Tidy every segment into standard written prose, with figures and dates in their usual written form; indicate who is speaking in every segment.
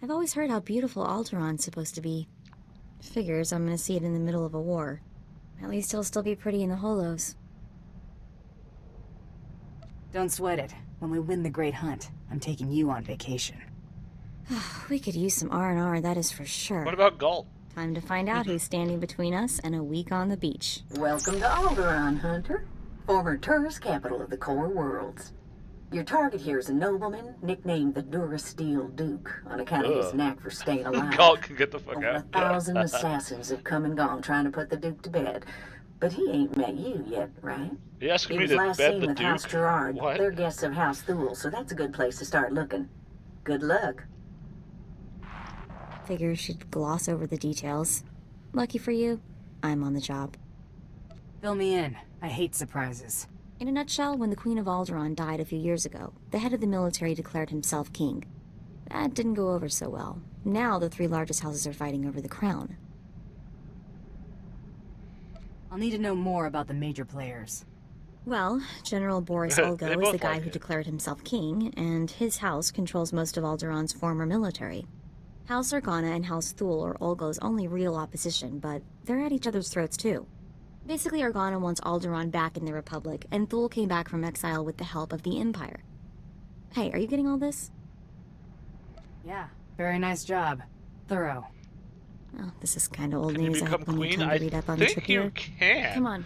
Speaker 1: I've always heard how beautiful Alderaan's supposed to be. Figures I'm gonna see it in the middle of a war. At least it'll still be pretty in the Holos.
Speaker 2: Don't sweat it. When we win the Great Hunt, I'm taking you on vacation.
Speaker 1: We could use some R&R, that is for sure.
Speaker 3: What about Galt?
Speaker 1: Time to find out who's standing between us and a week on the beach.
Speaker 4: Welcome to Alderaan, Hunter. Former tourist capital of the core worlds. Your target here is a nobleman nicknamed the Durasteel Duke on account of his knack for staying alive.
Speaker 3: Galt can get the fuck
Speaker 4: Over
Speaker 3: out.
Speaker 4: 1,000 assassins have come and gone trying to put the Duke to bed. But he ain't met you yet, right?
Speaker 3: You asking
Speaker 4: He
Speaker 3: me
Speaker 4: was
Speaker 3: to
Speaker 4: last
Speaker 3: bet
Speaker 4: seen
Speaker 3: the
Speaker 4: with House
Speaker 3: Duke?
Speaker 4: Gerard.
Speaker 3: What?
Speaker 4: They're guests of House Thule, so that's a good place to start looking. Good luck.
Speaker 1: Figure she'd gloss over the details. Lucky for you, I'm on the job.
Speaker 2: Fill me in. I hate surprises.
Speaker 1: In a nutshell, when the Queen of Alderaan died a few years ago, the head of the military declared himself king. That didn't go over so well. Now the three largest houses are fighting over the crown.
Speaker 2: I'll need to know more about the major players.
Speaker 1: Well, General Boris
Speaker 3: They
Speaker 1: Olgo is
Speaker 3: both
Speaker 1: the guy
Speaker 3: like
Speaker 1: who
Speaker 3: it.
Speaker 1: declared himself king, and his house controls most of Alderaan's former military. House Organa and House Thule are Olgo's only real opposition, but they're at each other's throats too. Basically, Organa wants Alderaan back in the Republic, and Thule came back from exile with the help of the Empire. Hey, are you getting all this?
Speaker 2: Yeah, very nice job. Thorough.
Speaker 1: Oh, this is kind of old
Speaker 3: Can you
Speaker 1: news. I
Speaker 3: become
Speaker 1: have plenty of
Speaker 3: queen?
Speaker 1: time to
Speaker 3: I
Speaker 1: read up on the trip
Speaker 3: think you
Speaker 1: here.
Speaker 3: can.
Speaker 1: Come on.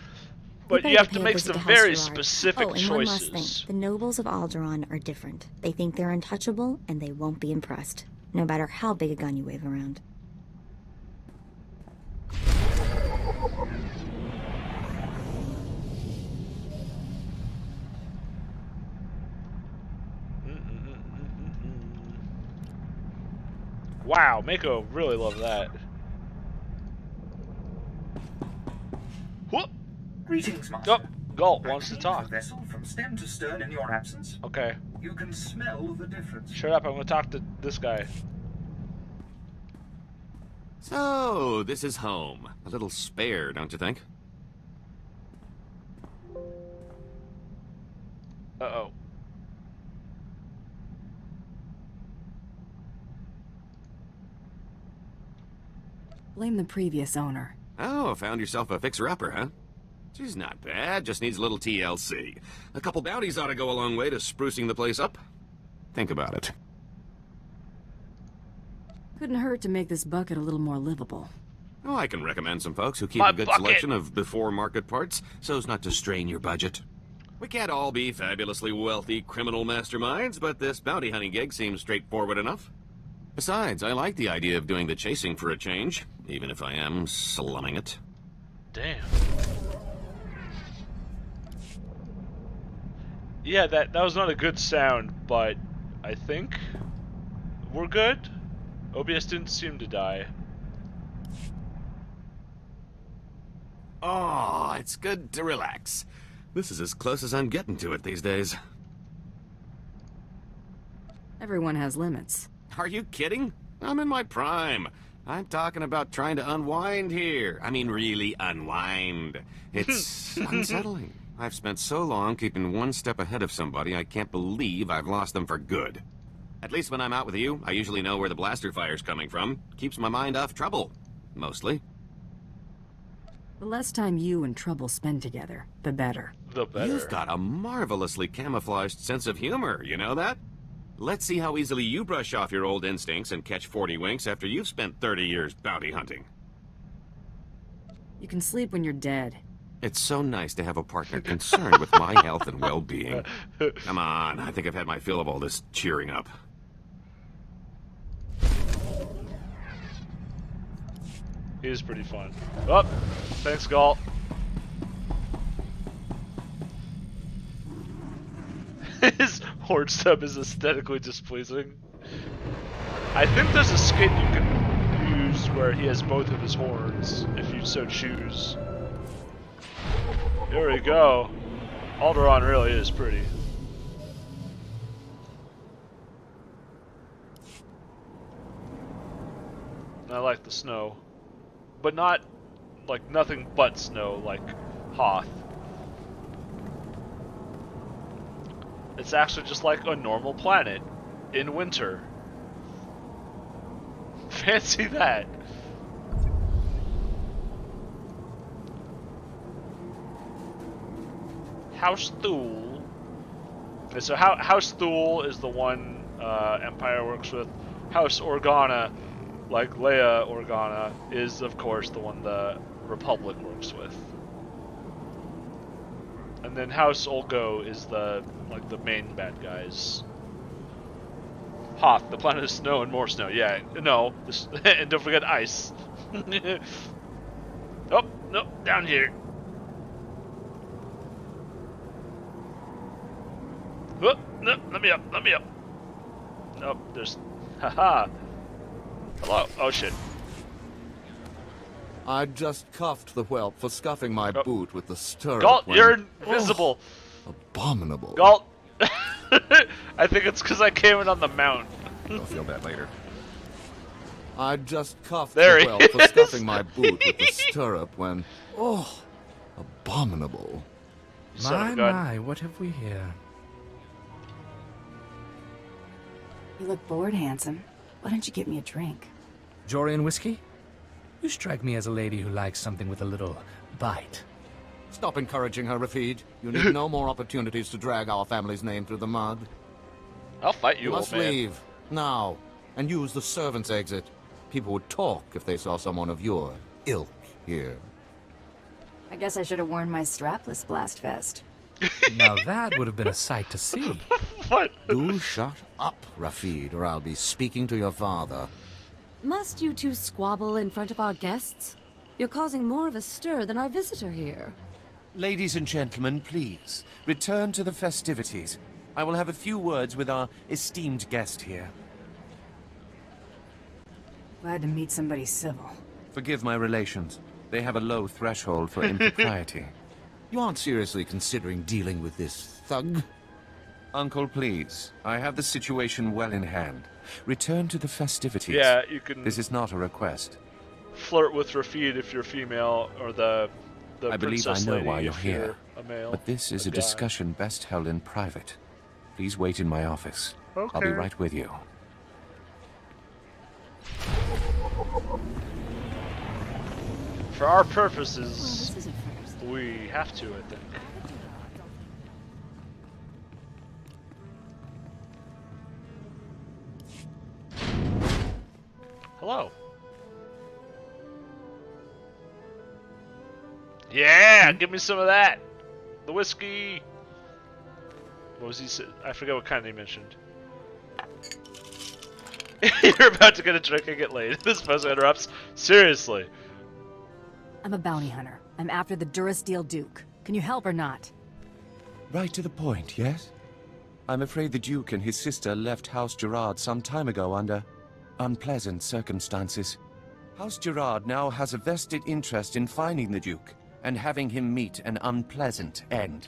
Speaker 3: But
Speaker 1: We
Speaker 3: you
Speaker 1: better
Speaker 3: have to
Speaker 1: pay a
Speaker 3: make
Speaker 1: visit
Speaker 3: some
Speaker 1: to House
Speaker 3: very
Speaker 1: Gerard.
Speaker 3: specific
Speaker 1: Oh, and one last
Speaker 3: choices.
Speaker 1: thing. The nobles of Alderaan are different. They think they're untouchable, and they won't be impressed, no matter how big a gun you wave around.
Speaker 3: Wow, Mako really loved that. Whoop!
Speaker 5: Greetings, Master.
Speaker 3: Oh, Galt wants to
Speaker 5: I cleaned
Speaker 3: talk.
Speaker 5: the vessel from stem to stern in your absence.
Speaker 3: Okay,
Speaker 5: You can smell the difference.
Speaker 3: shut up. I'm gonna talk to this guy.
Speaker 6: So, this is home. A little spare, don't you think?
Speaker 3: Uh-oh.
Speaker 2: Blame the previous owner.
Speaker 6: Oh, found yourself a fixer-upper, huh? She's not bad, just needs a little TLC. A couple bounties ought to go a long way to sprucing the place up. Think about it.
Speaker 2: Couldn't hurt to make this bucket a little more livable.
Speaker 6: Oh, I can recommend some folks who keep
Speaker 3: My
Speaker 6: a good
Speaker 3: bucket.
Speaker 6: selection of before-market parts, so as not to strain your budget. We can't all be fabulously wealthy criminal masterminds, but this bounty hunting gig seems straightforward enough. Besides, I like the idea of doing the chasing for a change, even if I am slumming it.
Speaker 3: Damn. Yeah, that was not a good sound, but I think we're good. OBS didn't seem to die.
Speaker 6: Oh, it's good to relax. This is as close as I'm getting to it these days.
Speaker 2: Everyone has limits.
Speaker 6: Are you kidding? I'm in my prime. I'm talking about trying to unwind here. I mean, really unwind. It's unsettling. I've spent so long keeping one step ahead of somebody, I can't believe I've lost them for good. At least when I'm out with you, I usually know where the blaster fire's coming from. Keeps my mind off trouble. Mostly.
Speaker 2: The less time you and Trouble spend together, the better.
Speaker 3: The better.
Speaker 6: You've got a marvelously camouflaged sense of humor, you know that? Let's see how easily you brush off your old instincts and catch 40 winks after you've spent 30 years bounty hunting.
Speaker 2: You can sleep when you're dead.
Speaker 6: It's so nice to have a partner concerned with my health and well-being. Come on, I think I've had my fill of all this cheering up.
Speaker 3: He is pretty fun. Oh, thanks, Galt. His horn stub is aesthetically displeasing. I think there's a skin you can use where he has both of his horns, if you so choose. Here we go. Alderaan really is pretty. I like the snow. But not, like, nothing but snow, like Hoth. It's actually just like a normal planet in winter. Fancy that. House Thule. Okay, so House Thule is the one Empire works with. House Organa, like Leia Organa, is of course the one the Republic works with. And then House Olgo is the main bad guys. Hoth, the planet of snow and more snow. Yeah, no, and don't forget ice. Oh no, down here. Oh, no, let me up, let me up. Nope, there's... Haha. Hello. Oh, shit.
Speaker 7: I just cuffed the whelp for scuffing my boot with the stirrup.
Speaker 3: Galt,
Speaker 7: when...
Speaker 3: you're invisible.
Speaker 7: Oh, abominable.
Speaker 3: Galt. I think it's because I came in on the mount.
Speaker 7: I'll feel bad later. I just cuffed
Speaker 3: There
Speaker 7: the
Speaker 3: he
Speaker 7: whelp for
Speaker 3: is.
Speaker 7: scuffing my boot with the stirrup when... Oh, abominable.
Speaker 3: Son of a gun.
Speaker 8: My, what have we here?
Speaker 2: You look bored, handsome. Why don't you get me a drink?
Speaker 8: Jorian whiskey? You strike me as a lady who likes something with a little bite.
Speaker 7: Stop encouraging her, Rafid. You need no more opportunities to drag our family's name through the mud.
Speaker 3: I'll fight you,
Speaker 7: must
Speaker 3: old man.
Speaker 7: leave, now, and use the servants' exit. People would talk if they saw someone of your ilk here.
Speaker 2: I guess I should have worn my strapless blast vest.
Speaker 8: Now that would have been a sight to see.
Speaker 3: What?
Speaker 7: Do shut up, Rafid, or I'll be speaking to your father.
Speaker 9: Must you two squabble in front of our guests? You're causing more of a stir than our visitor here.
Speaker 10: Ladies and gentlemen, please, return to the festivities. I will have a few words with our esteemed guest here.
Speaker 2: Glad to meet somebody civil.
Speaker 10: Forgive my relations. They have a low threshold for impropriety.
Speaker 7: You aren't seriously considering dealing with this thug?
Speaker 10: Uncle, please. I have the situation well in hand. Return to the festivities.
Speaker 3: Yeah, you can
Speaker 10: This is not a request.
Speaker 3: flirt with Rafid if you're female, or the
Speaker 10: I believe I
Speaker 3: princess
Speaker 10: know
Speaker 3: lady
Speaker 10: why you're
Speaker 3: if
Speaker 10: here.
Speaker 3: a male.
Speaker 10: But this is a
Speaker 3: guy.
Speaker 10: discussion best held in private. Please wait in my office. I'll be
Speaker 3: Okay.
Speaker 10: right with you.
Speaker 3: For our
Speaker 9: Oh,
Speaker 3: purposes,
Speaker 9: this is a first.
Speaker 3: we have to, I think. Hello. Yeah, give me some of that. The whiskey. What was he say? I forget what kind he mentioned. You're about to get a drink and get laid. This person interrupts. Seriously.
Speaker 2: I'm a bounty hunter. I'm after the Durasteel Duke. Can you help or not?
Speaker 10: Right to the point, yes? I'm afraid the Duke and his sister left House Gerard some time ago under unpleasant circumstances. House Gerard now has a vested interest in finding the Duke and having him meet an unpleasant end.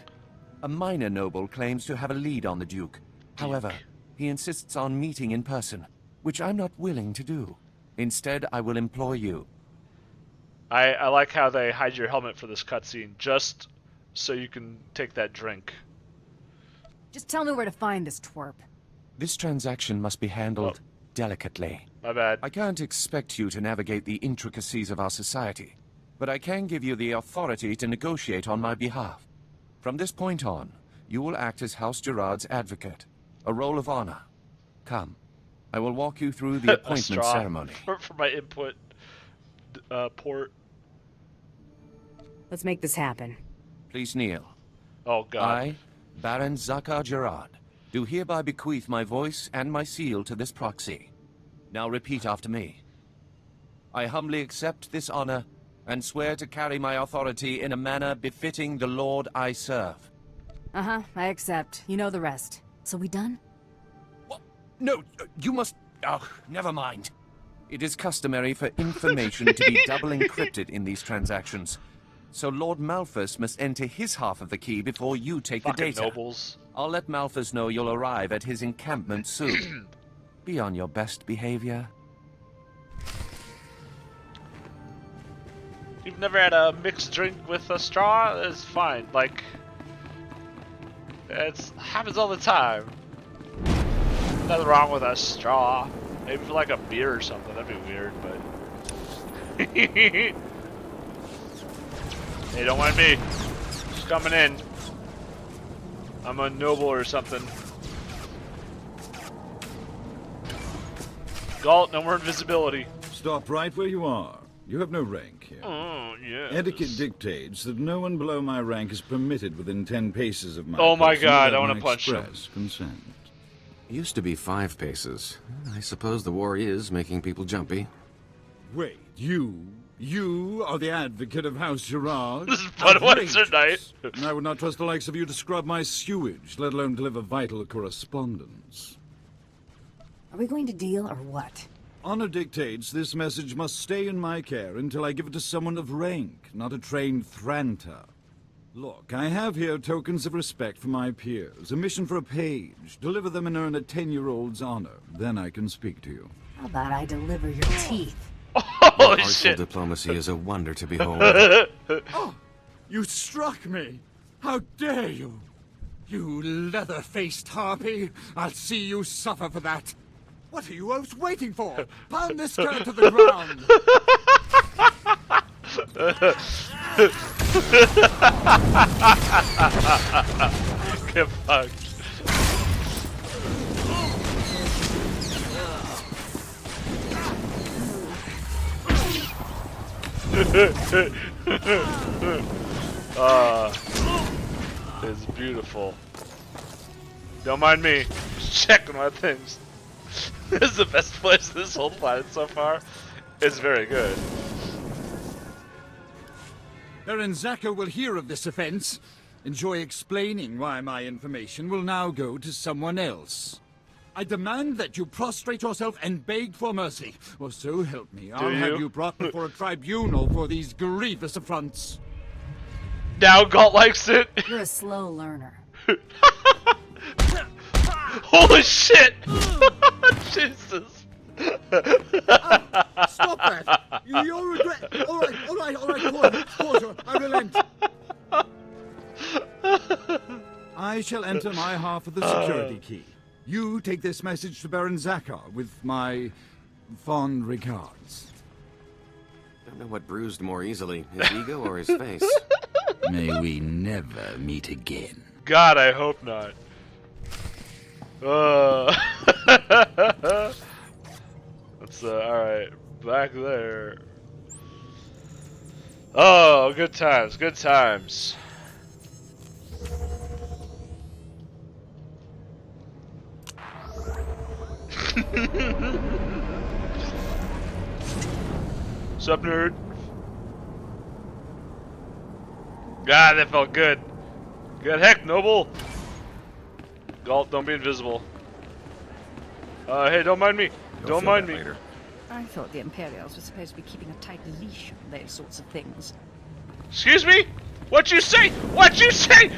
Speaker 10: A minor noble claims to have a lead on the Duke. However, he insists on meeting in person, which I'm not willing to do. Instead, I will employ you.
Speaker 3: I like how they hide your helmet for this cutscene, just so you can take that drink.
Speaker 2: Just tell me where to find this twerp.
Speaker 10: This transaction must be handled delicately.
Speaker 3: My bad.
Speaker 10: I can't expect you to navigate the intricacies of our society, but I can give you the authority to negotiate on my behalf. From this point on, you will act as House Gerard's advocate, a role of honor. Come, I will walk you through the
Speaker 3: A
Speaker 10: appointment
Speaker 3: straw
Speaker 10: ceremony.
Speaker 3: for my input port.
Speaker 2: Let's make this happen.
Speaker 10: Please kneel.
Speaker 3: Oh God.
Speaker 10: I, Baron Zakar Gerard, do hereby bequeath my voice and my seal to this proxy. Now repeat after me. I humbly accept this honor and swear to carry my authority in a manner befitting the Lord I serve.
Speaker 2: Uh-huh, I accept. You know the rest. So we done?
Speaker 10: What? No, you must... Oh, never mind. It is customary for information to be double encrypted in these transactions. So Lord Malphus must enter his half of the key before you take the
Speaker 3: Fucking
Speaker 10: data.
Speaker 3: nobles.
Speaker 10: I'll let Malphus know you'll arrive at his encampment soon. Be on your best behavior.
Speaker 3: You've never had a mixed drink with a straw? It's fine. Like, it happens all the time. Nothing wrong with a straw. Maybe for like a beer or something. That'd be weird, but. Hey, don't mind me. Just coming in. I'm a noble or something. Galt, no more invisibility.
Speaker 11: Stop right where you are. You have no rank here.
Speaker 3: Oh, yes.
Speaker 11: Etiquette dictates that no one below my rank is permitted within 10 paces of my
Speaker 3: Oh my
Speaker 11: person
Speaker 3: god, I
Speaker 11: without
Speaker 3: want
Speaker 11: my
Speaker 3: to punch him.
Speaker 11: express consent.
Speaker 6: Used to be 5 paces. I suppose the war is making people jumpy.
Speaker 11: Wait, you are the advocate of House Gerard?
Speaker 3: This is Budweiser night.
Speaker 11: And I would not trust the likes of you to scrub my sewage, let alone deliver vital correspondence.
Speaker 2: Are we going to deal or what?
Speaker 11: Honor dictates this message must stay in my care until I give it to someone of rank, not a trained Thranter. Look, I have here tokens of respect for my peers, a mission for a page. Deliver them and earn a 10-year-old's honor. Then I can speak to you.
Speaker 2: How about I deliver your teeth?
Speaker 3: Holy
Speaker 6: Artful
Speaker 3: shit.
Speaker 6: diplomacy is a wonder to behold.
Speaker 11: Oh, you struck me! How dare you! You leather-faced harpy! I'll see you suffer for that! What are you both waiting for? Pound this turd to the ground!
Speaker 3: Get fucked. It's beautiful. Don't mind me. Just checking my things. This is the best place in this whole planet so far. It's very good.
Speaker 11: Baron Zaka will hear of this offense. Enjoy explaining why my information will now go to someone else. I demand that you prostrate yourself and beg for mercy. Or so help me, I'll have you brought before a tribunal for these grievous affronts.
Speaker 3: Now Galt likes it.
Speaker 2: You're a slow learner.
Speaker 3: Holy shit! Jesus.
Speaker 11: Stop that! You'll regret. All right, Quarter, I relent. I shall enter my half of the security key. You take this message to Baron Zakar with my fond regards.
Speaker 6: Don't know what bruised more easily, his ego or his face.
Speaker 7: May we never meet again.
Speaker 3: God, I hope not. That's alright. Back there. Oh, good times, good times. Sup, nerd? God, that felt good. Good heck, noble. Galt, don't be invisible. Hey, don't mind me. Don't mind me.
Speaker 6: Later.
Speaker 9: I thought the Imperials were supposed to be keeping a tight leash on those sorts of things.
Speaker 3: Excuse me? What you say? What you say?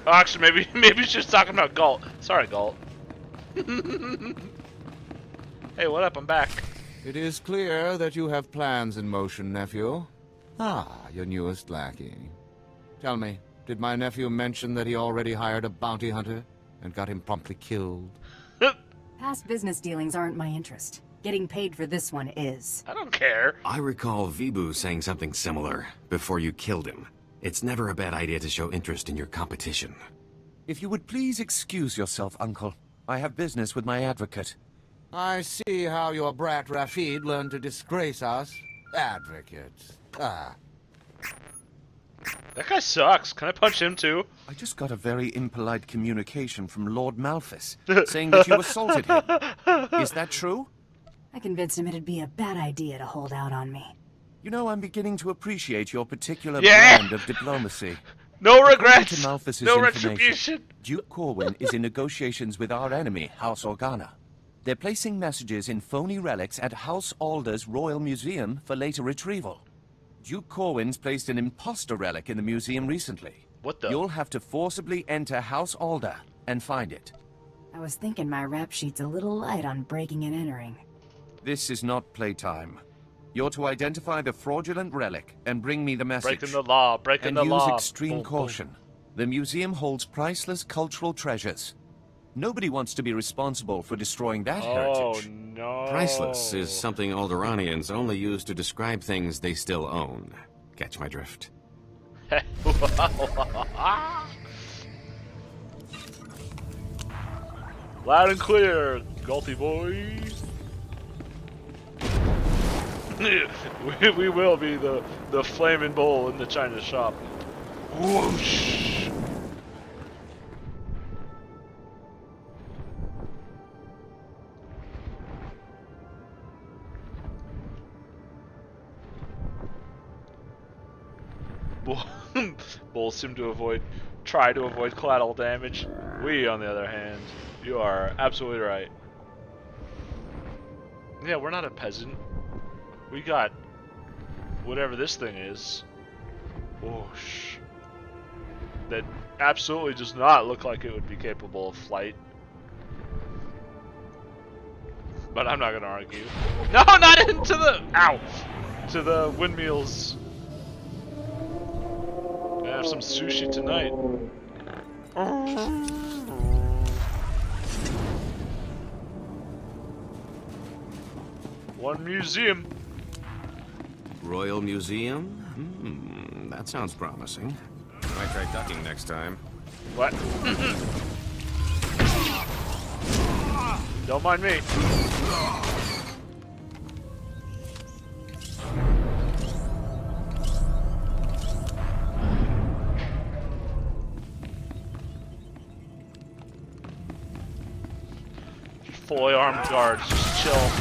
Speaker 3: Actually, maybe she's talking about Galt. Sorry, Galt. Hey, what up? I'm back.
Speaker 7: It is clear that you have plans in motion, nephew. Ah, your newest lackey. Tell me, did my nephew mention that he already hired a bounty hunter and got him promptly killed?
Speaker 2: Past business dealings aren't my interest. Getting paid for this one is.
Speaker 3: I don't care.
Speaker 6: I recall Vibu saying something similar before you killed him. It's never a bad idea to show interest in your competition.
Speaker 10: If you would please excuse yourself, Uncle. I have business with my advocate.
Speaker 7: I see how your brat Rafid learned to disgrace us. Advocate. Ah.
Speaker 3: That guy sucks. Can I punch him too?
Speaker 10: I just got a very impolite communication from Lord Malthus, saying that you assaulted him. Is that true?
Speaker 2: I convinced him it'd be a bad idea to hold out on me.
Speaker 10: You know, I'm beginning to appreciate your particular
Speaker 3: Yeah!
Speaker 10: brand of diplomacy.
Speaker 3: No
Speaker 10: According
Speaker 3: regrets.
Speaker 10: to Malthus's
Speaker 3: No
Speaker 10: information,
Speaker 3: retribution.
Speaker 10: Duke Corwin is in negotiations with our enemy, House Organa. They're placing messages in phony relics at House Alder's Royal Museum for later retrieval. Duke Corwin's placed an imposter relic in the museum recently.
Speaker 3: What the?
Speaker 10: You'll have to forcibly enter House Alder and find it.
Speaker 2: I was thinking my rap sheet's a little light on breaking and entering.
Speaker 10: This is not playtime. You're to identify the fraudulent relic and bring me the message.
Speaker 3: Breaking the law. Breaking
Speaker 10: and
Speaker 3: the
Speaker 10: use
Speaker 3: law.
Speaker 10: extreme
Speaker 3: Boom,
Speaker 10: caution. The museum holds priceless cultural treasures. Nobody wants to be responsible for destroying that
Speaker 3: Oh,
Speaker 10: heritage.
Speaker 3: no.
Speaker 6: Priceless is something Alderaanians only use to describe things they still own. Catch my drift?
Speaker 3: Loud and clear, Galty boy. we will be the flaming bowl in the China shop. Whoosh! Bulls seem to try to avoid collateral damage. We, on the other hand, you are absolutely right. Yeah, we're not a peasant. We got whatever this thing is. Whoosh. That absolutely does not look like it would be capable of flight. But I'm not gonna argue. No, not into the ow! To the windmills. Gonna have some sushi tonight. One museum.
Speaker 6: Royal Museum? That sounds promising. Might try ducking next time.
Speaker 3: What? Don't mind me. Fully armed guards, just chill.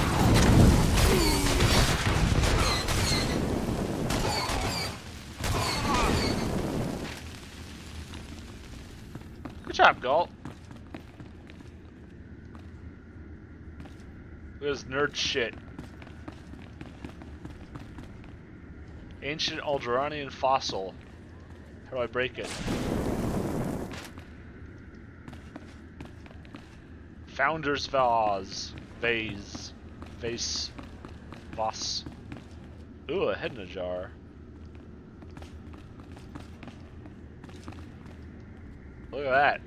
Speaker 3: Good job, Galt. This nerd shit. Ancient Alderaanian fossil. How do I break it? Founder's vase. Vase. Ooh, a head in a jar. Look at that.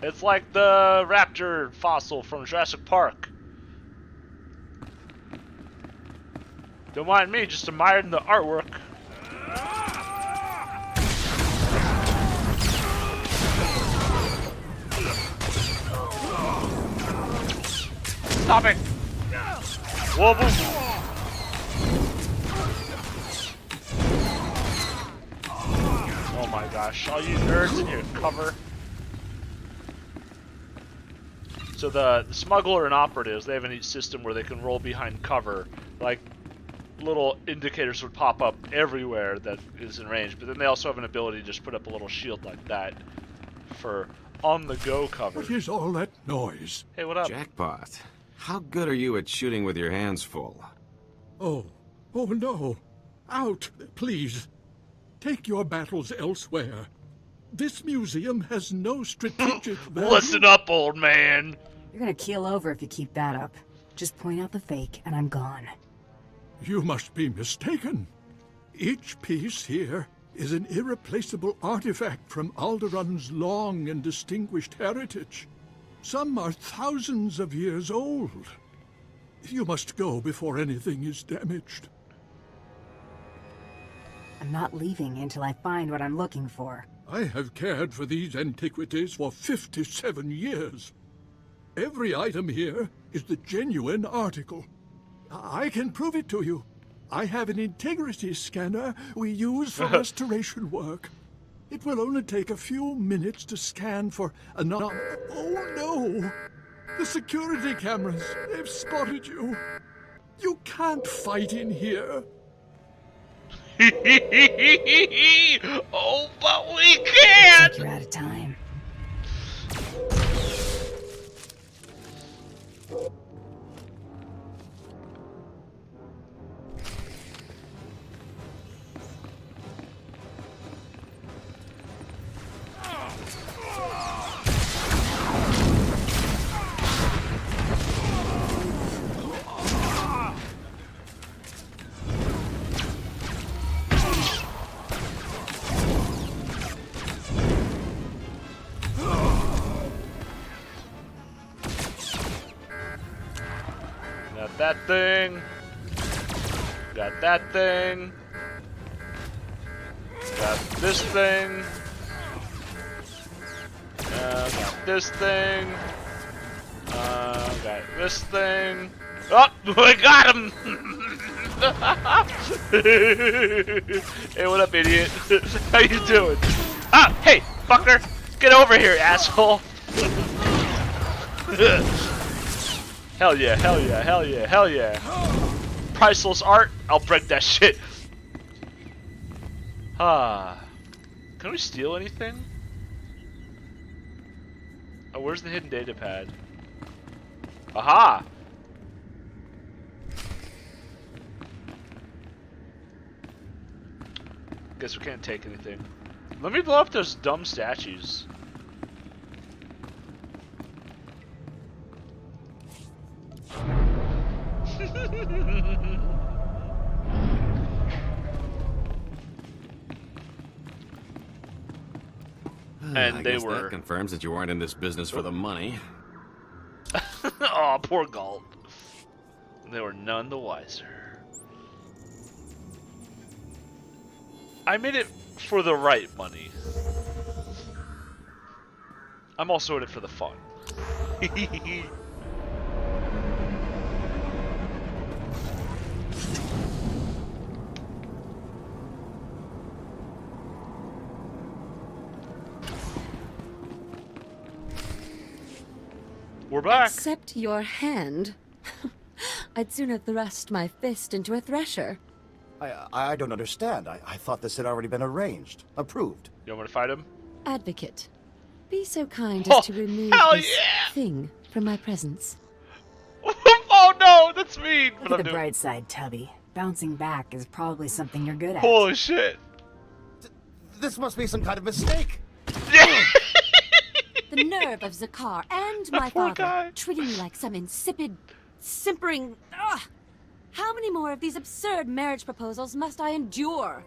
Speaker 3: It's like the raptor fossil from Jurassic Park. Don't mind me, just admiring the artwork. Stop it! Whoa, boom. Oh my gosh, all you nerds in your cover. So the smuggler and operatives, they have a neat system where they can roll behind cover. Like, little indicators would pop up everywhere that is in range, but then they also have an ability to just put up a little shield like that for on-the-go cover.
Speaker 11: What is all that noise?
Speaker 3: Hey, what up?
Speaker 6: Jackpot. How good are you at shooting with your hands full?
Speaker 11: Oh no. Out, please. Take your battles elsewhere. This museum has no strategic value.
Speaker 3: Listen up, old man.
Speaker 2: You're gonna keel over if you keep that up. Just point out the fake, and I'm gone.
Speaker 11: You must be mistaken. Each piece here is an irreplaceable artifact from Alderaan's long and distinguished heritage. Some are thousands of years old. You must go before anything is damaged.
Speaker 2: I'm not leaving until I find what I'm looking for.
Speaker 11: I have cared for these antiquities for 57 years. Every item here is the genuine article. I can prove it to you. I have an integrity scanner we use for restoration work. It will only take a few minutes to scan for Oh no! The security cameras, they've spotted you. You can't fight in here.
Speaker 3: Oh, but we can!
Speaker 2: Looks like you're out of time.
Speaker 3: Got that thing. Got that thing. Got this thing. Got this thing. Got this thing. Oh, I got him! Hey, what up, idiot? How you doing? Ah, hey, fucker! Get over here, asshole! Hell yeah, hell yeah, hell yeah, hell yeah. Priceless art? I'll break that shit. Ah. Can we steal anything? Oh, where's the hidden data pad? Aha! Guess we can't take anything. Let me blow up those dumb statues. And
Speaker 6: I
Speaker 3: they
Speaker 6: guess
Speaker 3: were.
Speaker 6: That confirms that you weren't in this business for the money.
Speaker 3: Aw, poor Galt. They were none the wiser. I made it for the right money. I'm also in it for the fun. We're back.
Speaker 9: Except your hand. I'd sooner thrust my fist into a thresher.
Speaker 12: I don't understand. I thought this had already been arranged. Approved.
Speaker 3: You want me to fight him?
Speaker 9: Advocate, be so kind as to remove this thing from my presence.
Speaker 3: Oh no, that's mean.
Speaker 2: Look at the bright side, Tubby. Bouncing back is probably something you're good at.
Speaker 3: Holy shit.
Speaker 12: This must be some kind of mistake.
Speaker 9: The nerve of Zakar and my father treating me like some insipid, simpering... Ugh! How many more of these absurd marriage proposals must I endure?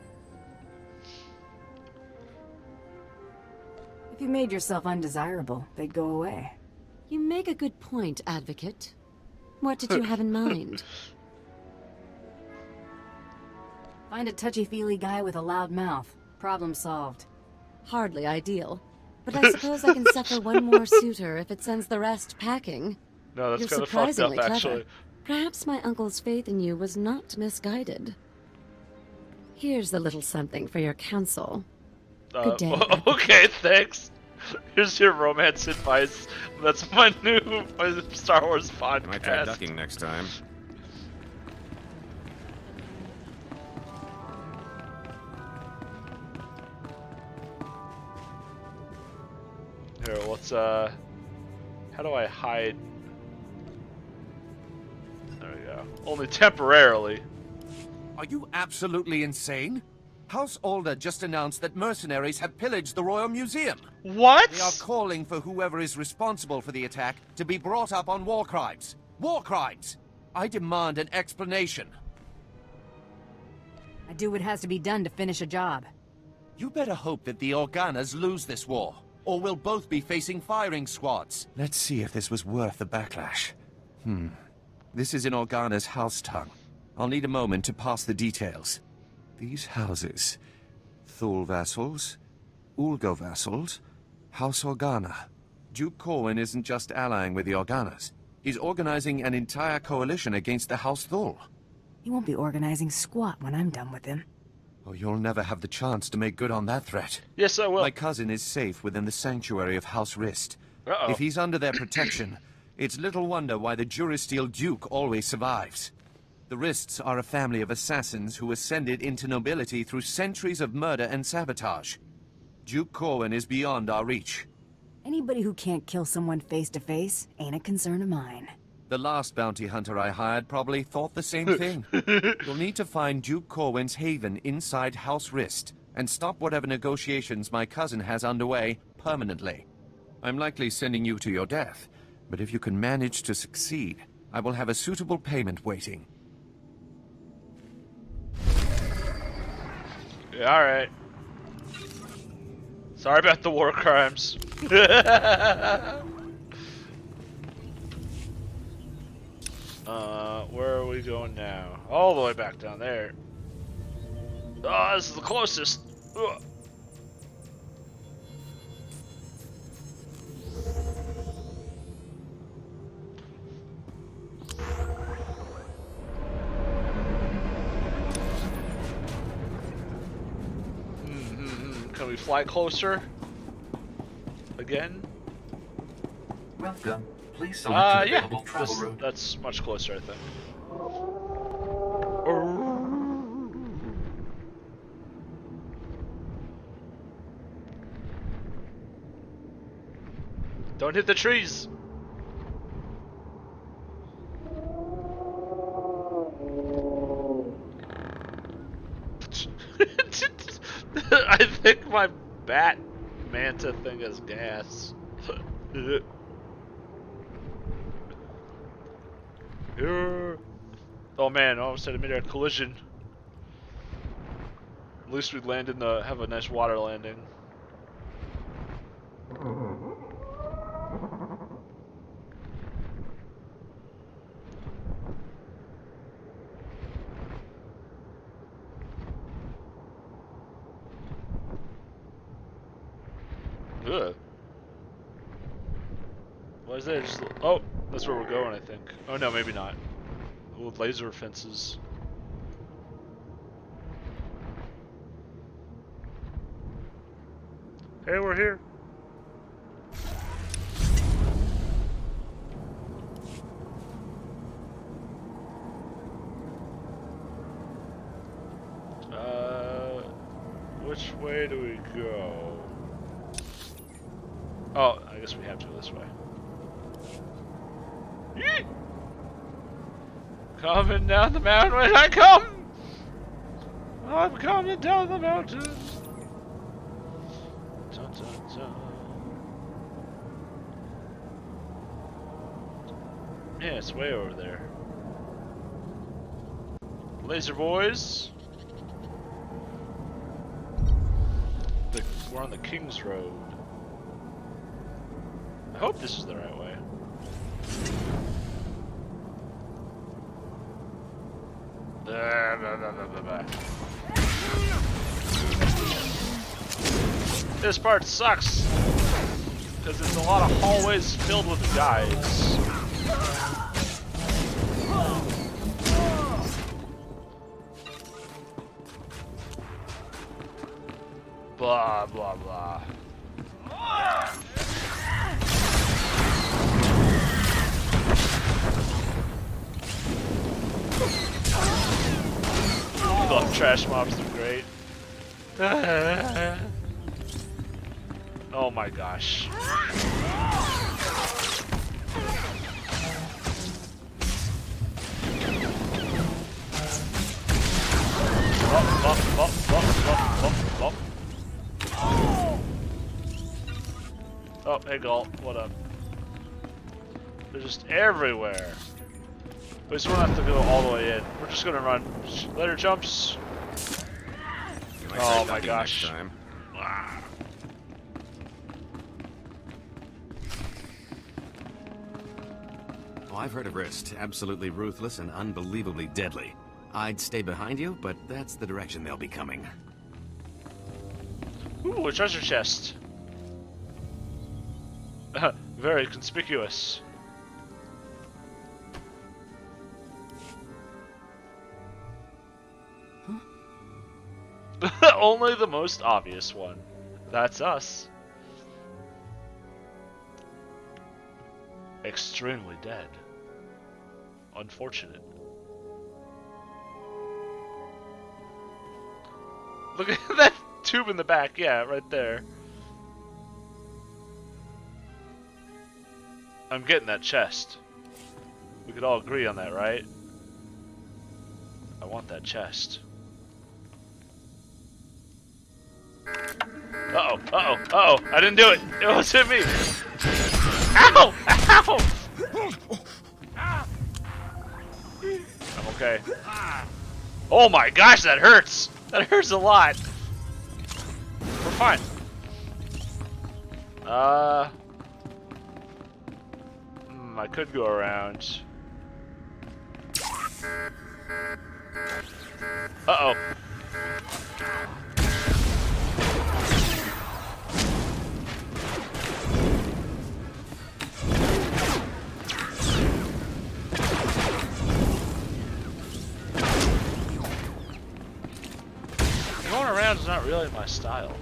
Speaker 2: If you made yourself undesirable, they'd go away.
Speaker 9: You make a good point, Advocate. What did you have in mind?
Speaker 2: Find a touchy-feely guy with a loud mouth. Problem solved.
Speaker 9: Hardly ideal. But I suppose I can suffer one more suitor if it sends the rest packing.
Speaker 3: No, that's
Speaker 9: You're
Speaker 3: kind of fucked up,
Speaker 9: surprisingly clever.
Speaker 3: actually.
Speaker 9: Perhaps my uncle's faith in you was not misguided. Here's a little something for your counsel. Good day.
Speaker 3: Okay, thanks. Here's your romance advice. That's my new Star Wars podcast.
Speaker 6: I might try ducking next time.
Speaker 3: Here, let's how do I hide? There we go. Only temporarily.
Speaker 10: Are you absolutely insane? House Alder just announced that mercenaries have pillaged the Royal Museum.
Speaker 3: What?
Speaker 10: They are calling for whoever is responsible for the attack to be brought up on war crimes. War crimes! I demand an explanation.
Speaker 2: I do what has to be done to finish a job.
Speaker 10: You better hope that the Organas lose this war, or we'll both be facing firing squads. Let's see if this was worth the backlash. This is in Organa's house tongue. I'll need a moment to pass the details. These houses. Thule vassals, Ulgo vassals, House Organa. Duke Corwin isn't just allying with the Organas. He's organizing an entire coalition against the House Thule.
Speaker 2: He won't be organizing squat when I'm done with him.
Speaker 10: Oh, you'll never have the chance to make good on that threat.
Speaker 3: Yes, I will.
Speaker 10: My cousin is safe within the sanctuary of House Rist. If he's under their protection, it's little wonder why the Durasteel Duke always survives. The Rists are a family of assassins who ascended into nobility through centuries of murder and sabotage. Duke Corwin is beyond our reach.
Speaker 2: Anybody who can't kill someone face to face ain't a concern of mine.
Speaker 10: The last bounty hunter I hired probably thought the same thing. You'll need to find Duke Corwin's haven inside House Rist, and stop whatever negotiations my cousin has underway permanently. I'm likely sending you to your death, but if you can manage to succeed, I will have a suitable payment waiting.
Speaker 3: Yeah, alright. Sorry about the war crimes. Where are we going now? All the way back down there. Oh, this is the closest. Ugh. Can we fly closer? Again?
Speaker 5: Welcome. Please select
Speaker 3: Yeah.
Speaker 5: available travel route.
Speaker 3: That's much closer, I think. Don't hit the trees! I think my bat manta thing is gas. Oh man, I almost had a mid-air collision. At least we'd land in the have a nice water landing. Ugh. Why is that? Just, oh, that's where we're going, I think. Oh no, maybe not. With laser fences. Hey, we're here. Which way do we go? Oh, I guess we have to go this way. Yeet! Coming down the mountain when I come! I'm coming down the mountain! Dun, dun, dun. Yeah, it's way over there. Laser boys! We're on the King's Road. I hope this is the right way. This part sucks because it's a lot of hallways filled with guys. Blah blah blah. Oh, trash mobs are great. Oh my gosh. Oh, hey Galt, what up? They're just everywhere. Wait, so we don't have to go all the way in. We're just gonna run. Later jumps. Oh my gosh.
Speaker 6: Oh, I've heard of Rist. Absolutely ruthless and unbelievably deadly. I'd stay behind you, but that's the direction they'll be coming.
Speaker 3: Ooh, a treasure chest. Very conspicuous. Only the most obvious one. That's us. Extremely dead. Unfortunate. Look at that tube in the back. Yeah, right there. I'm getting that chest. We could all agree on that, right? I want that chest. Uh-oh, uh-oh, uh-oh. I didn't do it. It was hit me. Ow! Ow! I'm okay. Oh my gosh, that hurts. That hurts a lot. We're fine. I could go around. Uh-oh. Going around is not really my style, though.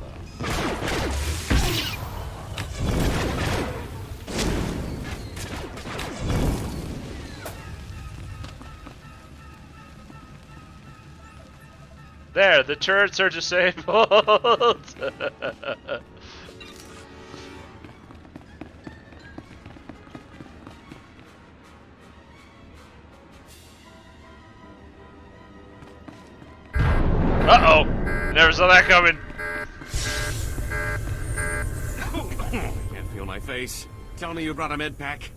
Speaker 3: There, the turrets are disabled. Uh-oh! Never saw that coming.
Speaker 6: Can't feel my face. Tell me you brought a med pack.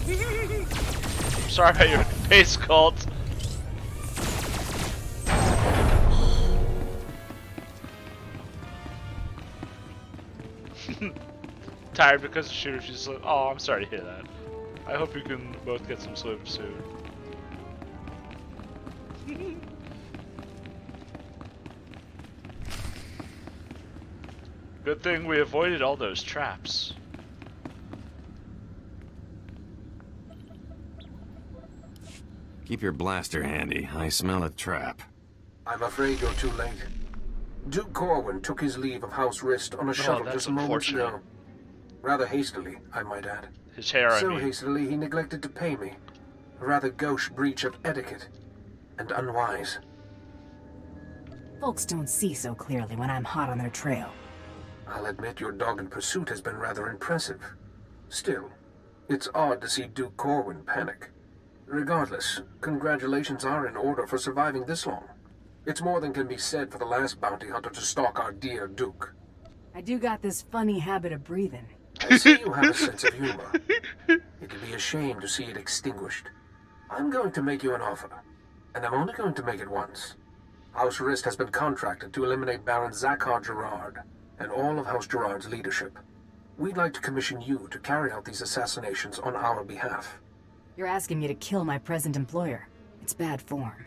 Speaker 3: I'm sorry about your face cult. Tired because of shooter. She's like, oh, I'm sorry to hear that. I hope you can both get some sleep soon. Good thing we avoided all those traps.
Speaker 6: Keep your blaster handy. I smell a trap.
Speaker 13: I'm afraid you're too late. Duke Corwin took his leave of House Rist on a shuttle just moments ago. Rather hastily, I might add.
Speaker 3: His hair, I
Speaker 13: so
Speaker 3: mean.
Speaker 13: hastily he neglected to pay me. A rather gauche breach of etiquette. And unwise.
Speaker 2: Folks don't see so clearly when I'm hot on their trail.
Speaker 13: I'll admit your dogged pursuit has been rather impressive. Still, it's odd to see Duke Corwin panic. Regardless, congratulations are in order for surviving this long. It's more than can be said for the last bounty hunter to stalk our dear Duke.
Speaker 2: I do got this funny habit of breathing.
Speaker 13: I see you have a sense of humor. It'd be a shame to see it extinguished. I'm going to make you an offer, and I'm only going to make it once. House Rist has been contracted to eliminate Baron Zakhar Gerard and all of House Gerard's leadership. We'd like to commission you to carry out these assassinations on our behalf.
Speaker 2: You're asking me to kill my present employer. It's bad form.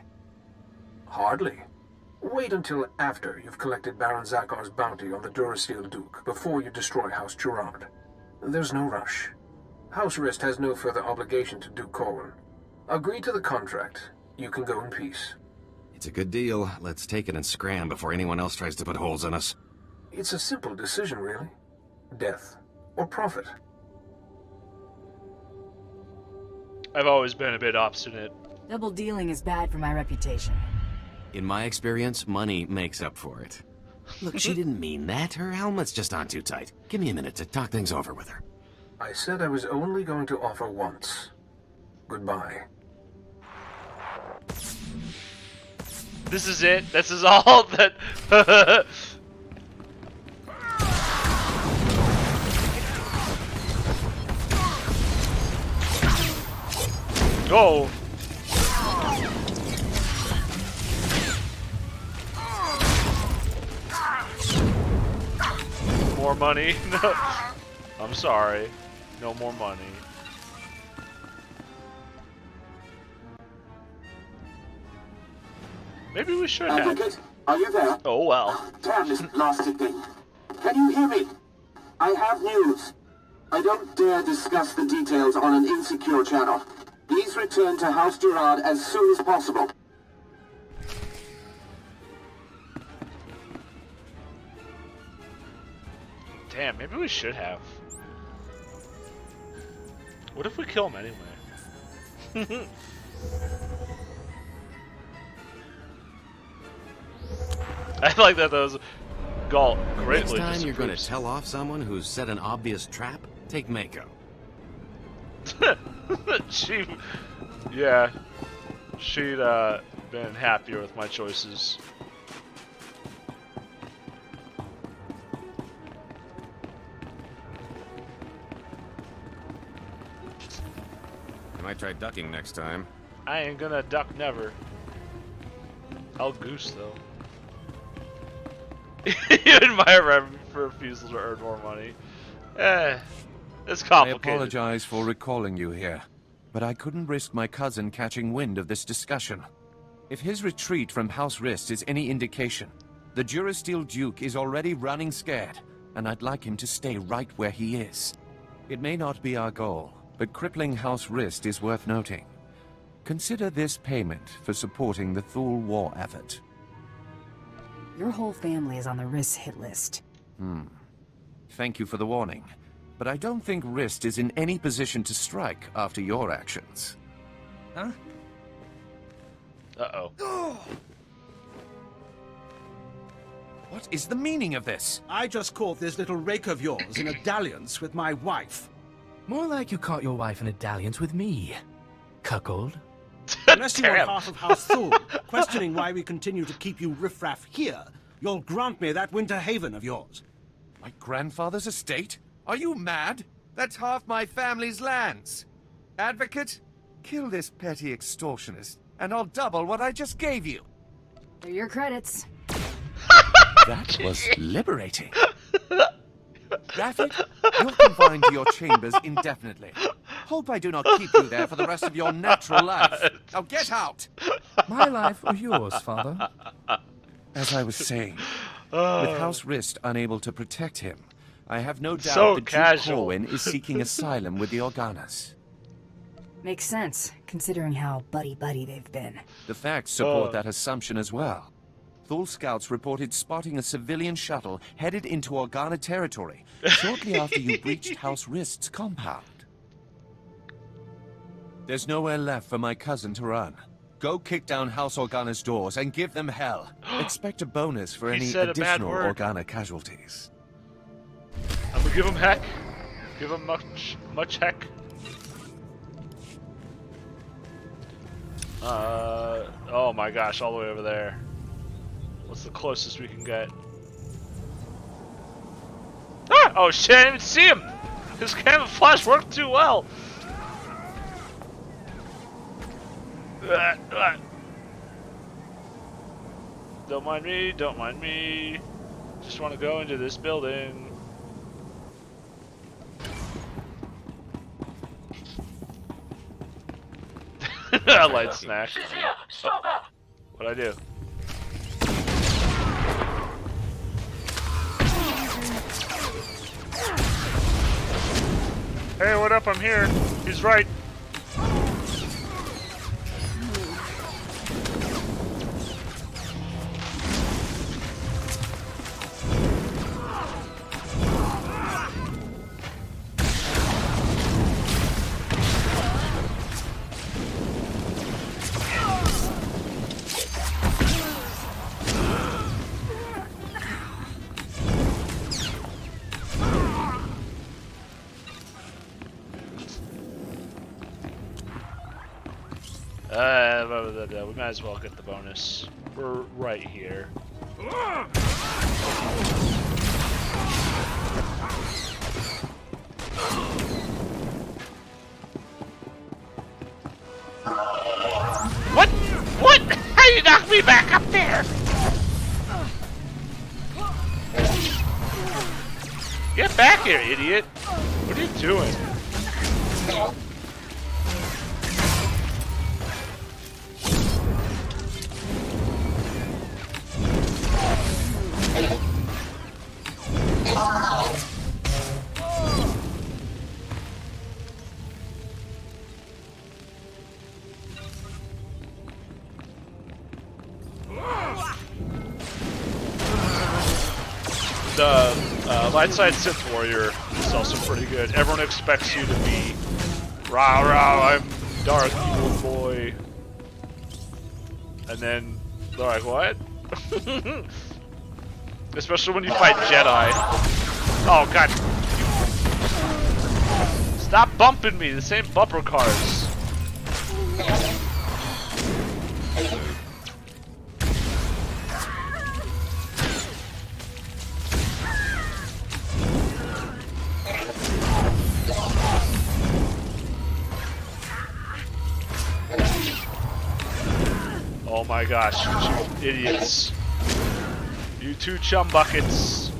Speaker 13: Hardly. Wait until after you've collected Baron Zakhar's bounty on the Durasteel Duke before you destroy House Gerard. There's no rush. House Rist has no further obligation to Duke Corwin. Agree to the contract. You can go in peace.
Speaker 6: It's a good deal. Let's take it and scram before anyone else tries to put holes in us.
Speaker 13: It's a simple decision, really. Death or profit.
Speaker 3: I've always been a bit obstinate.
Speaker 2: Double dealing is bad for my reputation.
Speaker 6: In my experience, money makes up for it. Look, she didn't mean that. Her helmet's just on too tight. Give me a minute to talk things over with her.
Speaker 13: I said I was only going to offer once. Goodbye.
Speaker 3: This is it. This is all that... Go! More money? No. I'm sorry. No more money. Maybe we should have.
Speaker 14: Advocate, are you there?
Speaker 3: Oh well.
Speaker 14: Damn this blasted thing. Can you hear me? I have news. I don't dare discuss the details on an insecure channel. Please return to House Gerard as soon as possible.
Speaker 3: Damn, maybe we should have. What if we kill him anyway? I like that those Galt greatly.
Speaker 6: Next time you're going to tell off someone who's set an obvious trap, take Mako.
Speaker 3: Yeah, she'd been happier with my choices.
Speaker 6: You might try ducking next time.
Speaker 3: I ain't gonna duck never. I'll goose though. You admire for refusal to earn more money. It's complicated.
Speaker 10: I apologize for recalling you here. but I couldn't risk my cousin catching wind of this discussion. If his retreat from House Rist is any indication, the Durasteel Duke is already running scared, and I'd like him to stay right where he is. It may not be our goal, but crippling House Rist is worth noting. Consider this payment for supporting the Thule war effort.
Speaker 2: Your whole family is on the Rist hit list.
Speaker 10: Thank you for the warning, but I don't think Rist is in any position to strike after your actions.
Speaker 8: Huh?
Speaker 3: Uh-oh.
Speaker 10: What is the meaning of this?
Speaker 15: I just caught this little rake of yours in a dalliance with my wife.
Speaker 8: More like you caught your wife in a dalliance with me, cuckold.
Speaker 15: Unless you are half of House Thule, questioning why we continue to keep you riffraff here, you'll grant me that winter haven of yours.
Speaker 10: My grandfather's estate? Are you mad? That's half my family's lands. Advocate, kill this petty extortionist, and I'll double what I just gave you.
Speaker 2: They're your credits.
Speaker 10: That was liberating. Raffit, you're confined to your chambers indefinitely. Hope I do not keep you there for the rest of your natural life. Now get out!
Speaker 8: My life or yours, father?
Speaker 10: As I was saying, with House Rist unable to protect him, I have no doubt
Speaker 3: So
Speaker 10: that
Speaker 3: casual.
Speaker 10: Duke Corwin is seeking asylum with the Organas.
Speaker 2: Makes sense, considering how buddy-buddy they've been.
Speaker 10: The facts support that assumption as well. Thule scouts reported spotting a civilian shuttle headed into Organa territory shortly after you breached House Rist's compound. There's nowhere left for my cousin to run. Go kick down House Organa's doors and give them hell. Expect a bonus for any additional Organa casualties.
Speaker 3: I'm gonna give him heck. Give him much heck. Oh my gosh, all the way over there. What's the closest we can get? Ah! Oh shit, I didn't even see him! His camouflage worked too well! Don't mind me, don't mind me. Just want to go into this building. Light snack. Oh. What'd I do? Hey, what up? I'm here. He's right. We might as well get the bonus. We're right here. What? What? How you knocked me back up there? Get back here, idiot! What are you doing? The light side synth warrior is also pretty good. Everyone expects you to be rah rah, I'm dark evil boy, and then they're like, what? Especially when you fight Jedi. Oh god! Stop bumping me. The same bumper cars. Oh my gosh, you idiots. You two chum buckets.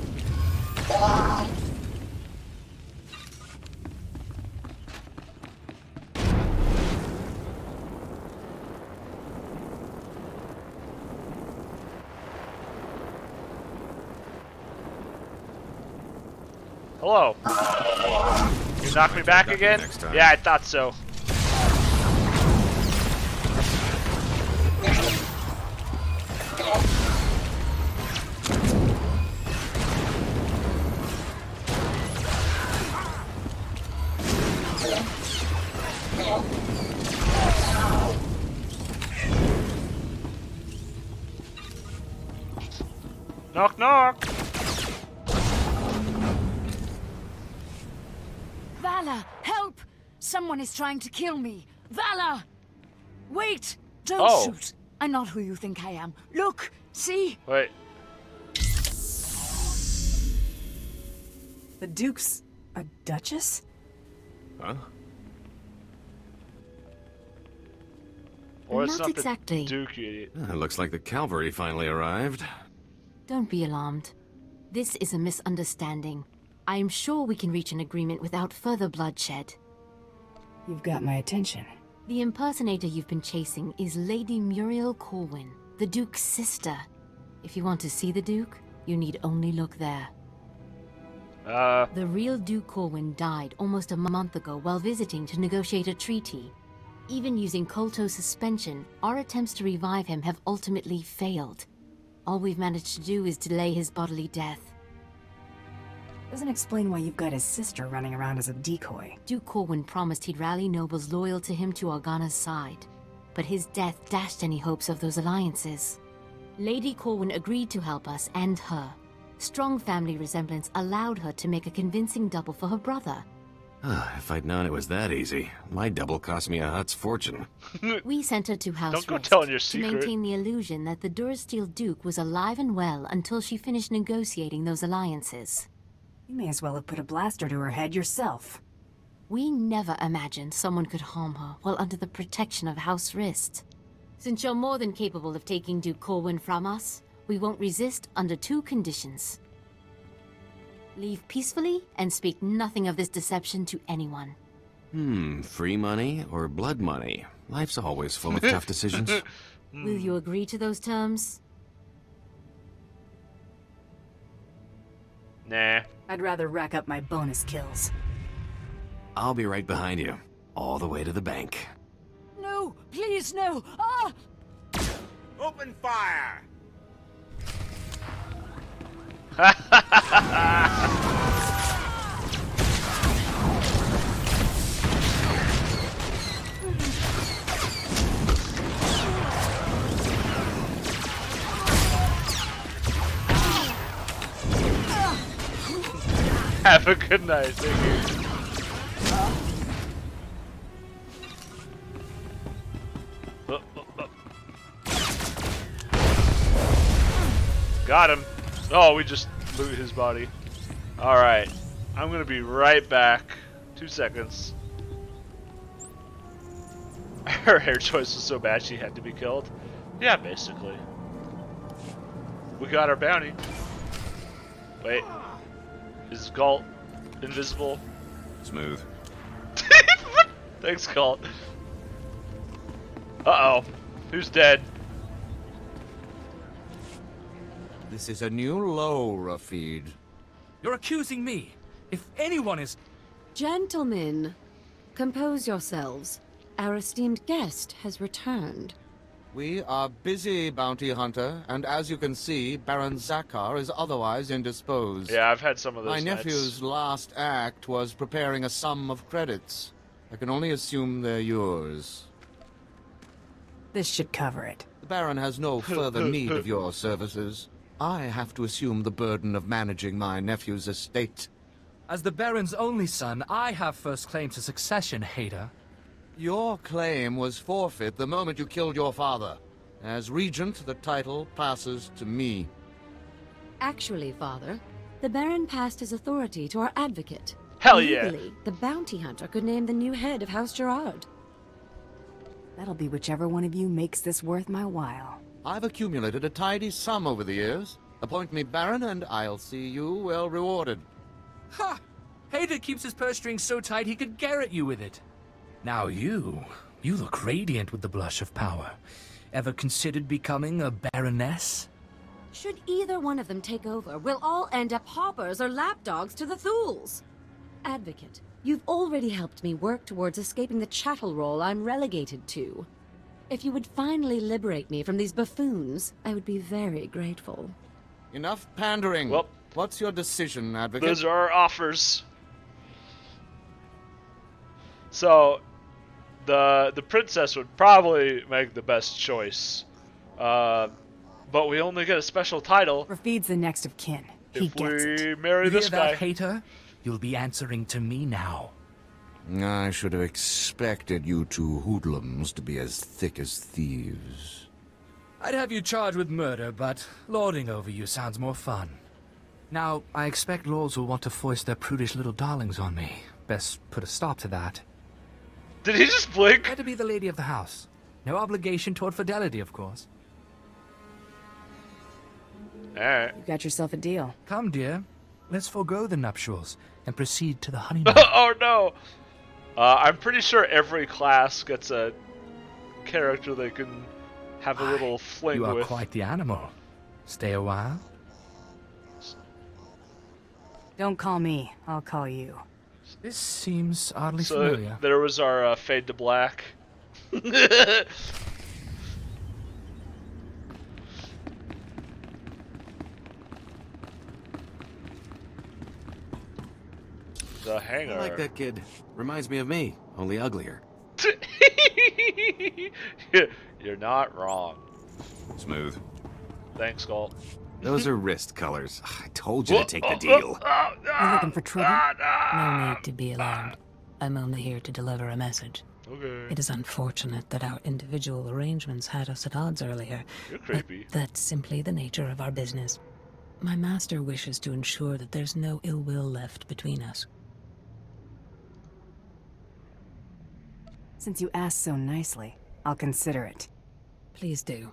Speaker 3: Hello. You knock me back again? Yeah, I thought so. Knock, knock.
Speaker 16: Vala, help! Someone is trying to kill me. Vala! Wait! Don't
Speaker 3: Oh.
Speaker 16: shoot. I'm not who you think I am. Look! See?
Speaker 3: Wait.
Speaker 2: The Duke's a duchess?
Speaker 6: Huh?
Speaker 3: Or it's
Speaker 1: Not
Speaker 3: not
Speaker 1: exactly.
Speaker 3: the Duke, you idiot.
Speaker 6: It looks like the cavalry finally arrived.
Speaker 9: Don't be alarmed. This is a misunderstanding. I am sure we can reach an agreement without further bloodshed.
Speaker 2: You've got my attention.
Speaker 9: The impersonator you've been chasing is Lady Muriel Corwin, the Duke's sister. If you want to see the Duke, you need only look there. The real Duke Corwin died almost a month ago while visiting to negotiate a treaty. Even using Kolto suspension, our attempts to revive him have ultimately failed. All we've managed to do is delay his bodily death.
Speaker 2: Doesn't explain why you've got his sister running around as a decoy.
Speaker 9: Duke Corwin promised he'd rally nobles loyal to him to Organa's side, but his death dashed any hopes of those alliances. Lady Corwin agreed to help us and her. Strong family resemblance allowed her to make a convincing double for her brother.
Speaker 6: If I'd known it was that easy, my double cost me a Hutt's fortune.
Speaker 9: We sent her to House
Speaker 3: Don't go
Speaker 9: Rest
Speaker 3: telling your
Speaker 9: to
Speaker 3: secret.
Speaker 9: maintain the illusion that the Durasteel Duke was alive and well until she finished negotiating those alliances.
Speaker 2: You may as well have put a blaster to her head yourself.
Speaker 9: We never imagined someone could harm her while under the protection of House Rist. Since you're more than capable of taking Duke Corwin from us, we won't resist under two conditions. Leave peacefully and speak nothing of this deception to anyone.
Speaker 6: Free money or blood money? Life's always full of tough decisions.
Speaker 9: Will you agree to those terms?
Speaker 3: Nah.
Speaker 2: I'd rather rack up my bonus kills.
Speaker 6: I'll be right behind you, all the way to the bank.
Speaker 16: No! Please, no! Ah!
Speaker 6: Open fire!
Speaker 3: Have a good night. Thank you. Got him. Oh, we just loot his body. Alright. I'm gonna be right back. 2 seconds. Her hair choice was so bad she had to be killed. Yeah, basically. We got our bounty. Wait. Is Galt invisible?
Speaker 6: Smooth.
Speaker 3: Thanks, Galt. Uh-oh. Who's dead?
Speaker 7: This is a new low, Rafid.
Speaker 8: You're accusing me. If anyone is...
Speaker 17: Gentlemen, compose yourselves. Our esteemed guest has returned.
Speaker 7: We are busy, bounty hunter, and as you can see, Baron Zakar is otherwise indisposed.
Speaker 3: Yeah, I've had some of those
Speaker 7: My
Speaker 3: nights.
Speaker 7: nephew's last act was preparing a sum of credits. I can only assume they're yours.
Speaker 2: This should cover it.
Speaker 7: The Baron has no further need of your services. I have to assume the burden of managing my nephew's estate.
Speaker 8: As the Baron's only son, I have first claim to succession, Hader.
Speaker 7: Your claim was forfeit the moment you killed your father. As regent, the title passes to me.
Speaker 17: Actually, Father, the Baron passed his authority to our advocate.
Speaker 3: Hell yeah.
Speaker 17: Legally, the bounty hunter could name the new head of House Gerard.
Speaker 2: That'll be whichever one of you makes this worth my while.
Speaker 7: I've accumulated a tidy sum over the years. Appoint me Baron, and I'll see you well rewarded.
Speaker 8: Ha! Hader keeps his purse strings so tight he could garrote you with it. Now you look radiant with the blush of power. Ever considered becoming a baroness?
Speaker 17: Should either one of them take over, we'll all end up hoppers or lapdogs to the Thules. Advocate, you've already helped me work towards escaping the chattel role I'm relegated to. If you would finally liberate me from these buffoons, I would be very grateful.
Speaker 7: Enough pandering.
Speaker 3: Well,
Speaker 7: what's your decision, Advocate?
Speaker 3: Those are our offers. So, the princess would probably make the best choice. But we only get a special title.
Speaker 2: Rafiq's the next of kin. He
Speaker 3: If
Speaker 2: gets
Speaker 3: we
Speaker 2: it.
Speaker 3: marry
Speaker 8: You
Speaker 3: this
Speaker 8: hear that,
Speaker 3: guy.
Speaker 8: hater? You'll be answering to me now.
Speaker 7: I should have expected you two hoodlums to be as thick as thieves.
Speaker 8: I'd have you charged with murder, but lording over you sounds more fun. Now, I expect lords will want to foist their prudish little darlings on me. Best put a stop to that.
Speaker 3: Did he just blink?
Speaker 8: Try to be the lady of the house. No obligation toward fidelity, of course.
Speaker 3: Alright.
Speaker 2: You got yourself a deal.
Speaker 8: Come, dear. Let's forego the nuptials and proceed to the honeymoon.
Speaker 3: Oh no! I'm pretty sure every class gets a character they can have a little fling
Speaker 8: You are
Speaker 3: with.
Speaker 8: quite the animal. Stay a while?
Speaker 2: Don't call me. I'll call you.
Speaker 8: This seems oddly
Speaker 3: So
Speaker 8: familiar.
Speaker 3: there was our fade to black. The hangar.
Speaker 6: I like that kid. Reminds me of me, only uglier.
Speaker 3: You're not wrong.
Speaker 6: Smooth.
Speaker 3: Thanks, Galt.
Speaker 6: Those are wrist colors. I told you to take the deal.
Speaker 9: You looking for trouble? No need to be alarmed. I'm only here to deliver a message.
Speaker 3: Okay.
Speaker 9: It is unfortunate that our individual arrangements had us at odds earlier.
Speaker 3: You're creepy.
Speaker 9: But that's simply the nature of our business. My master wishes to ensure that there's no ill will left between us.
Speaker 2: Since you asked so nicely, I'll consider it.
Speaker 9: Please do.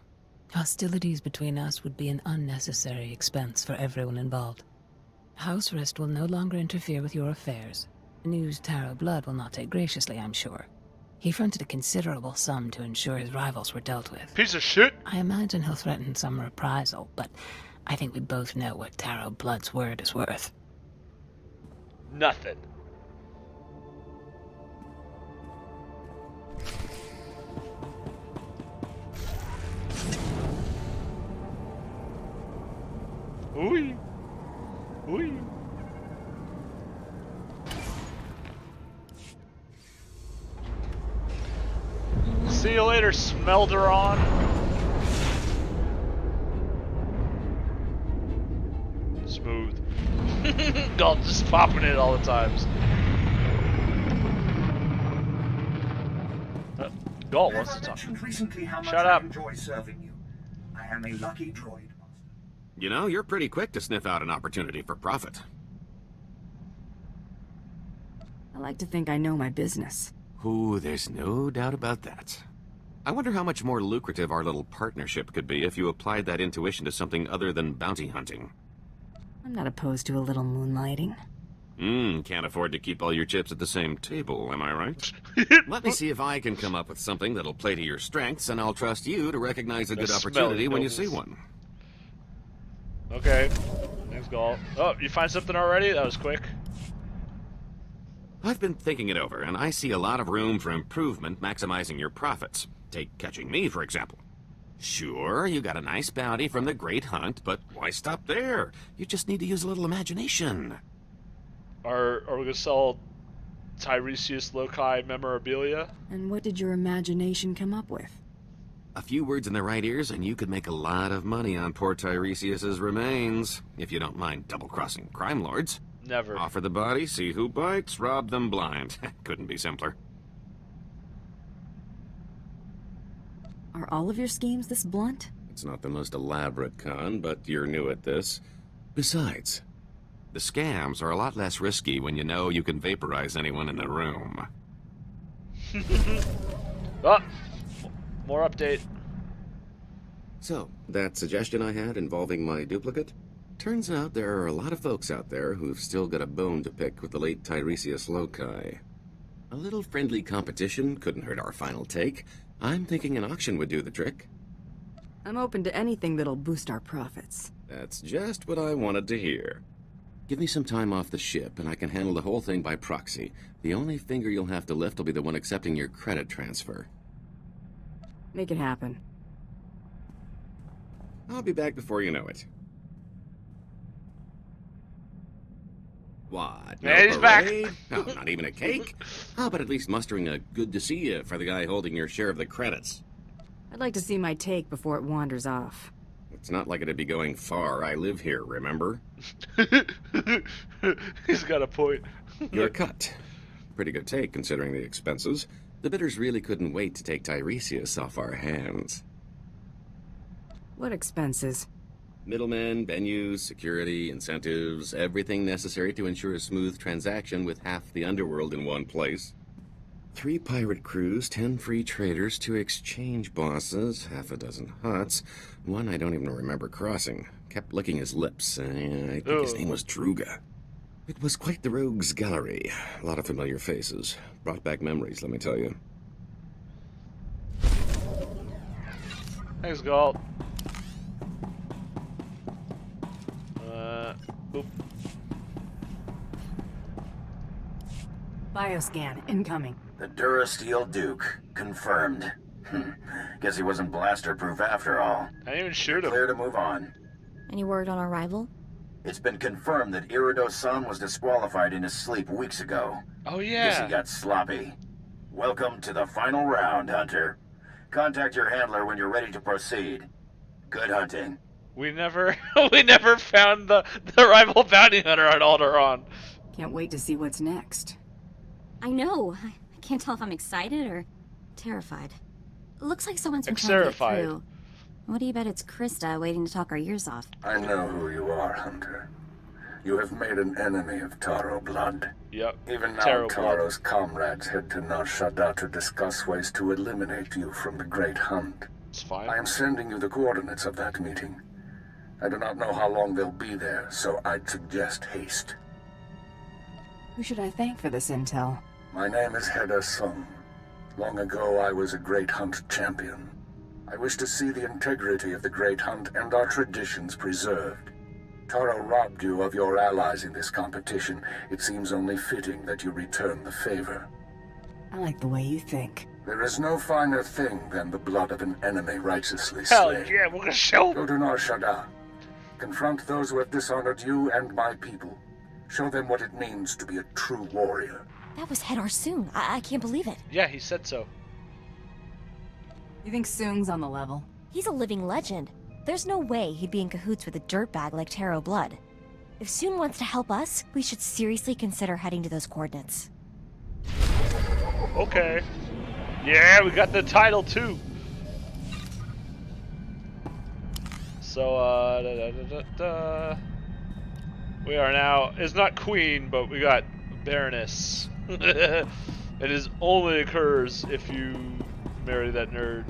Speaker 9: Hostilities between us would be an unnecessary expense for everyone involved. House Rist will no longer interfere with your affairs. News Taro Blood will not take graciously, I'm sure. He fronted a considerable sum to ensure his rivals were dealt with.
Speaker 3: Piece of shit!
Speaker 9: I imagine he'll threaten some reprisal, but I think we both know what Taro Blood's word is worth.
Speaker 3: Nothing. Ooh. Ooh. See you later, Alderaan. Smooth. God, just popping it all the times. Galt wants to talk.
Speaker 5: mentioned recently how much
Speaker 3: Shut
Speaker 5: I
Speaker 3: up.
Speaker 5: enjoy serving you. I am a lucky droid.
Speaker 6: You know, you're pretty quick to sniff out an opportunity for profit.
Speaker 2: I like to think I know my business.
Speaker 6: Ooh, there's no doubt about that. I wonder how much more lucrative our little partnership could be if you applied that intuition to something other than bounty hunting.
Speaker 2: I'm not opposed to a little moonlighting.
Speaker 6: Can't afford to keep all your chips at the same table, am I right? Let me see if I can come up with something that'll play to your strengths, and I'll trust you to recognize a good opportunity when you see one.
Speaker 3: Okay. Thanks, Galt. Oh, you find something already? That was quick.
Speaker 6: I've been thinking it over, and I see a lot of room for improvement maximizing your profits. Take catching me, for example. Sure, you got a nice bounty from the Great Hunt, but why stop there? You just need to use a little imagination.
Speaker 3: Are we gonna sell Tiresias Loci memorabilia?
Speaker 2: And what did your imagination come up with?
Speaker 6: A few words in the right ears, and you could make a lot of money on poor Tiresias's remains, if you don't mind double-crossing crime lords.
Speaker 3: Never.
Speaker 6: Offer the body, see who bites, rob them blind. Couldn't be simpler.
Speaker 2: Are all of your schemes this blunt?
Speaker 6: It's not the most elaborate con, but you're new at this. Besides, the scams are a lot less risky when you know you can vaporize anyone in the room.
Speaker 3: Oh, more update.
Speaker 6: So, that suggestion I had involving my duplicate? Turns out there are a lot of folks out there who've still got a bone to pick with the late Tiresias Loci. A little friendly competition couldn't hurt our final take. I'm thinking an auction would do the trick.
Speaker 2: I'm open to anything that'll boost our profits.
Speaker 6: That's just what I wanted to hear. Give me some time off the ship, and I can handle the whole thing by proxy. The only finger you'll have to lift will be the one accepting your credit transfer.
Speaker 2: Make it happen.
Speaker 6: I'll be back before you know it. What? No
Speaker 3: he's back.
Speaker 6: parade? No, not even a cake? How about at least mustering a good to see you for the guy holding your share of the credits?
Speaker 2: I'd like to see my take before it wanders off.
Speaker 6: It's not like it'd be going far. I live here, remember?
Speaker 3: He's got a point.
Speaker 6: Your cut. Pretty good take, considering the expenses. The bidders really couldn't wait to take Tiresias off our hands.
Speaker 2: What expenses?
Speaker 6: Middlemen, venues, security, incentives, everything necessary to ensure a smooth transaction with half the underworld in one place. 3 pirate crews, 10 free traders, 2 exchange bosses, half a dozen huts, one I don't even remember crossing. Kept licking his lips. I think his name was Druga. It was quite the rogues gallery. A lot of familiar faces. Brought back memories, let me tell you.
Speaker 3: Thanks, Galt. Oop.
Speaker 2: Bioscan, incoming.
Speaker 12: The Durasteel Duke, confirmed. Guess he wasn't blaster-proof after all.
Speaker 3: I didn't even shoot him.
Speaker 12: Clear to move on.
Speaker 1: Any word on our rival?
Speaker 12: It's been confirmed that Irido-san was disqualified in his sleep weeks ago.
Speaker 3: Oh, yeah.
Speaker 12: Guess he got sloppy. Welcome to the final round, Hunter. Contact your handler when you're ready to proceed. Good hunting.
Speaker 3: We never found the rival bounty hunter on Alderaan.
Speaker 2: Can't wait to see what's next.
Speaker 1: I know. I can't tell if I'm excited or terrified. Looks like someone's been trying to get through. What do you bet it's Krista waiting to talk our ears off?
Speaker 13: I know who you are, Hunter. You have made an enemy of Taro Blood.
Speaker 3: Yep.
Speaker 13: Even now, Taro's comrades head to Nar Shaddaa to discuss ways to eliminate you from the Great Hunt.
Speaker 3: It's fine.
Speaker 13: I am sending you the coordinates of that meeting. I do not know how long they'll be there, so I'd suggest haste.
Speaker 2: Who should I thank for this intel?
Speaker 13: My name is Heda Sung. Long ago, I was a Great Hunt champion. I wish to see the integrity of the Great Hunt and our traditions preserved. Taro robbed you of your allies in this competition. It seems only fitting that you return the favor.
Speaker 2: I like the way you think.
Speaker 13: There is no finer thing than the blood of an enemy righteously
Speaker 3: Hell
Speaker 13: slain.
Speaker 3: yeah, we're gonna show
Speaker 13: Go to Nar Shaddaa. Confront those who have dishonored you and my people. Show them what it means to be a true warrior.
Speaker 1: That was Hedar Sung. I can't believe it.
Speaker 3: Yeah, he said so.
Speaker 2: You think Sung's on the level?
Speaker 1: He's a living legend. There's no way he'd be in cahoots with a dirtbag like Taro Blood. If Sung wants to help us, we should seriously consider heading to those coordinates.
Speaker 3: Okay. Yeah, we got the title too. So, we are now, it's not queen, but we got Baroness. It only occurs if you marry that nerd.